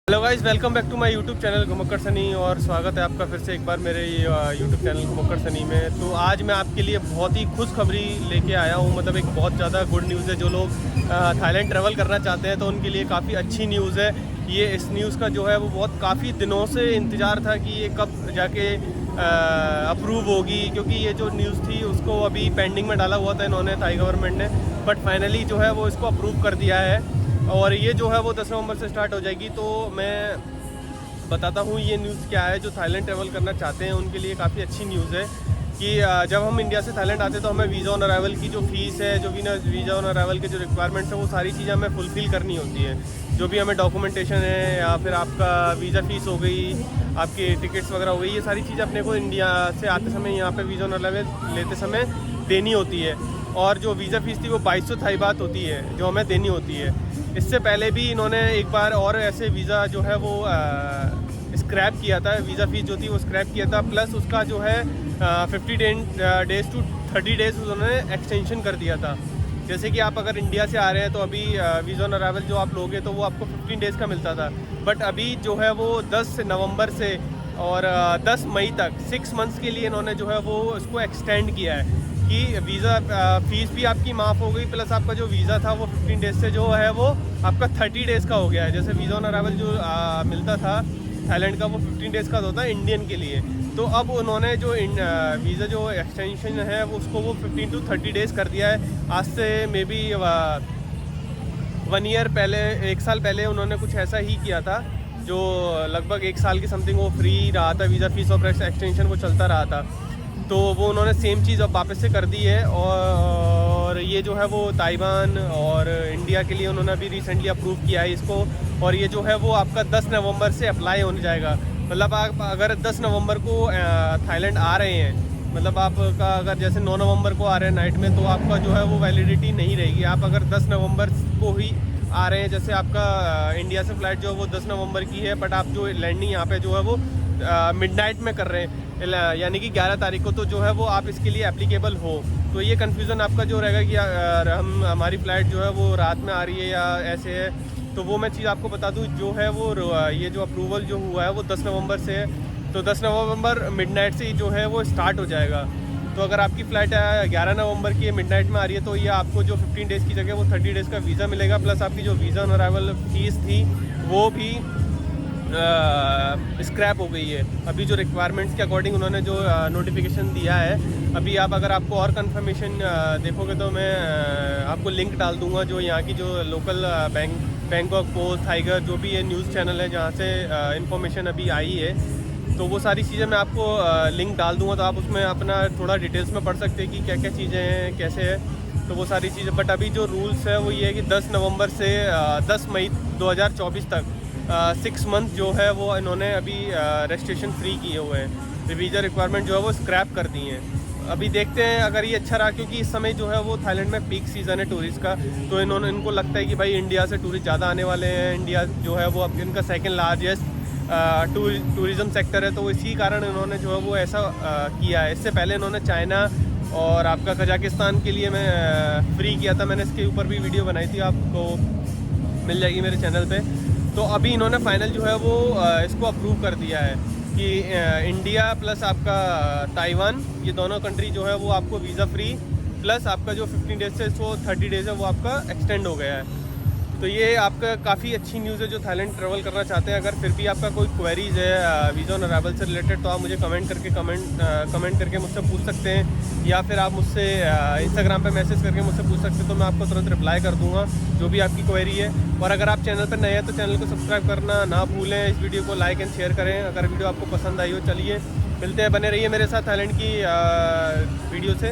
Hello guys, welcome back to my YouTube channel Ghumakkad Sunny और स्वागत है आपका फिर से एक बार मेरे यूट्यूब चैनल घुमक्कड़ सनी में। तो आज मैं आपके लिए बहुत ही खुशखबरी लेके आया हूँ। मतलब एक बहुत ज़्यादा गुड न्यूज़ है। जो लोग थाईलैंड ट्रैवल करना चाहते हैं तो उनके लिए काफ़ी अच्छी न्यूज़ है। ये इस न्यूज़ का जो है वो बहुत काफ़ी दिनों से इंतज़ार था कि ये कब जाके अप्रूव होगी, क्योंकि ये जो न्यूज़ थी उसको अभी पेंडिंग में डाला हुआ था इन्होंने, थाई गवर्नमेंट ने। बट फाइनली जो है वो इसको अप्रूव कर दिया है और ये जो है वो 10 नवंबर से स्टार्ट हो जाएगी। तो मैं बताता हूँ ये न्यूज़ क्या है। जो थाईलैंड ट्रैवल करना चाहते हैं उनके लिए काफ़ी अच्छी न्यूज़ है कि जब हम इंडिया से थाईलैंड आते हैं तो हमें वीज़ा ऑन अराइवल की जो फ़ीस है, जो भी ना वीज़ा ऑन अराइवल के जो रिक्वायरमेंट्स हैं वो सारी चीज़ें हमें फुलफ़िल करनी होती है। जो भी हमें डॉक्यूमेंटेशन है या फिर आपका वीज़ा फ़ीस हो गई, आपकी टिकट्स वगैरह हो गई, ये सारी चीज़ें अपने को इंडिया से आते समय यहाँ पर वीज़ा ऑन अराइवल लेते समय देनी होती है। और जो वीज़ा फ़ीस थी वो 2200 थाई बात होती है जो हमें देनी होती है। इससे पहले भी इन्होंने एक बार और ऐसे वीज़ा जो है वो स्क्रैप किया था, वीज़ा फ़ीस जो थी वो स्क्रैप किया था। प्लस उसका जो है 50 डेज़ टू 30 डेज़ उन्होंने एक्सटेंशन कर दिया था। जैसे कि आप अगर इंडिया से आ रहे हैं तो अभी वीज़ा ऑन अराइवल जो आप लोगे तो वो आपको 15 डेज़ का मिलता था। बट अभी जो है वो 10 नवंबर से और 10 मई तक 6 मंथ्स के लिए इन्होंने जो है वो इसको एक्सटेंड किया है कि वीज़ा फ़ीस भी आपकी माफ़ हो गई। प्लस आपका जो वीज़ा था वो 15 डेज़ से जो है वो आपका 30 डेज़ का हो गया है। जैसे वीज़ा ऑन अराइवल जो मिलता था थाईलैंड का वो 15 डेज़ का होता है इंडियन के लिए। तो अब उन्होंने जो वीज़ा जो एक्सटेंशन है वो उसको वो 15 टू 30 डेज़ कर दिया है। आज से मे बी 1 ईयर पहले, 1 साल पहले उन्होंने कुछ ऐसा ही किया था, जो लगभग 1 साल की समथिंग वो फ्री रहा था वीज़ा फ़ीस और एक्सटेंशन वो चलता रहा था। तो वो उन्होंने सेम चीज़ अब वापस से कर दी है। और ये जो है वो ताइवान और इंडिया के लिए उन्होंने अभी रिसेंटली अप्रूव किया है इसको। और ये जो है वो आपका 10 नवंबर से अप्लाई होने जाएगा। मतलब आप अगर 10 नवंबर को थाईलैंड आ रहे हैं, मतलब आपका अगर जैसे 9 नवंबर को आ रहे हैं नाइट में, तो आपका जो है वो वैलिडिटी नहीं रहेगी। आप अगर 10 नवंबर को ही आ रहे हैं, जैसे आपका इंडिया से फ़्लाइट जो है वो 10 नवंबर की है, बट आप जो लैंडिंग यहाँ पे जो है वो मिडनाइट में कर रहे हैं, यानी कि 11 तारीख को, तो जो है वो आप इसके लिए एप्लीकेबल हो। तो ये कन्फ्यूज़न आपका जो रहेगा कि हमारी फ़्लाइट जो है वो रात में आ रही है या ऐसे है, तो वो मैं चीज़ आपको बता दूँ। जो है वो ये जो अप्रूवल जो हुआ है वो 10 नवंबर से है। तो 10 नवंबर मिडनाइट से ही जो है वो स्टार्ट हो जाएगा। तो अगर आपकी फ़्लाइट 11 नवंबर की मिडनाइट में आ रही है तो ये आपको जो 15 डेज़ की जगह वो 30 डेज़ का वीज़ा मिलेगा। प्लस आपकी जो वीज़ा ऑन अराइवल फ़ीस थी वो भी स्क्रैप हो गई है। अभी जो रिक्वायरमेंट्स के अकॉर्डिंग उन्होंने जो नोटिफिकेशन दिया है, अभी आप अगर आपको और कंफर्मेशन देखोगे तो मैं आपको लिंक डाल दूंगा। जो यहाँ की जो लोकल बैंकॉक पोस्ट, टाइगर, जो भी ये न्यूज़ चैनल है जहाँ से इंफॉर्मेशन अभी आई है, तो वो सारी चीज़ें मैं आपको लिंक डाल दूंगा। तो आप उसमें अपना थोड़ा डिटेल्स में पढ़ सकते हैं कि क्या क्या चीज़ें हैं, कैसे है, तो वो सारी चीज़ें। बट अभी जो रूल्स है वो ये है कि 10 नवंबर से 10 मई 2024 तक 6 मंथ जो है वो इन्होंने अभी रजिस्ट्रेशन फ्री किए हुए हैं। वीज़ा रिक्वायरमेंट जो है वो स्क्रैप कर दी हैं। अभी देखते हैं अगर ये अच्छा रहा, क्योंकि इस समय जो है वो थाईलैंड में पीक सीज़न है टूरिस्ट का। तो इनको लगता है कि भाई इंडिया से टूरिस्ट ज़्यादा आने वाले हैं। इंडिया जो है वो अब इनका सेकेंड लार्जेस्ट टूरिज़म सेक्टर है। तो इसी कारण इन्होंने जो है वो ऐसा किया है। इससे पहले इन्होंने चाइना और आपका कजाकिस्तान के लिए मैं फ्री किया था। मैंने इसके ऊपर भी वीडियो बनाई थी, आपको मिल जाएगी मेरे चैनल पे। तो अभी इन्होंने फाइनल जो है वो इसको अप्रूव कर दिया है कि इंडिया प्लस आपका ताइवान, ये दोनों कंट्री जो है वो आपको वीज़ा फ्री, प्लस आपका जो 15 डेज़ से इसको 30 डेज़ है वो आपका एक्सटेंड हो गया है। तो ये आपका काफ़ी अच्छी न्यूज़ है जो थाईलैंड ट्रैवल करना चाहते हैं। अगर फिर भी आपका कोई क्वेरीज है वीज़ा ऑन अराइवल से रिलेटेड, तो आप मुझे कमेंट करके मुझसे पूछ सकते हैं, या फिर आप मुझसे इंस्टाग्राम पे मैसेज करके मुझसे पूछ सकते हैं। तो मैं आपको तुरंत रिप्लाई कर दूंगा जो भी आपकी क्वेरी है। और अगर आप चैनल पर नए हैं तो चैनल को सब्सक्राइब करना ना भूलें। इस वीडियो को लाइक एंड शेयर करें अगर वीडियो आपको पसंद आई हो। चलिए मिलते हैं, बने रहिए मेरे साथ थाईलैंड की वीडियो से।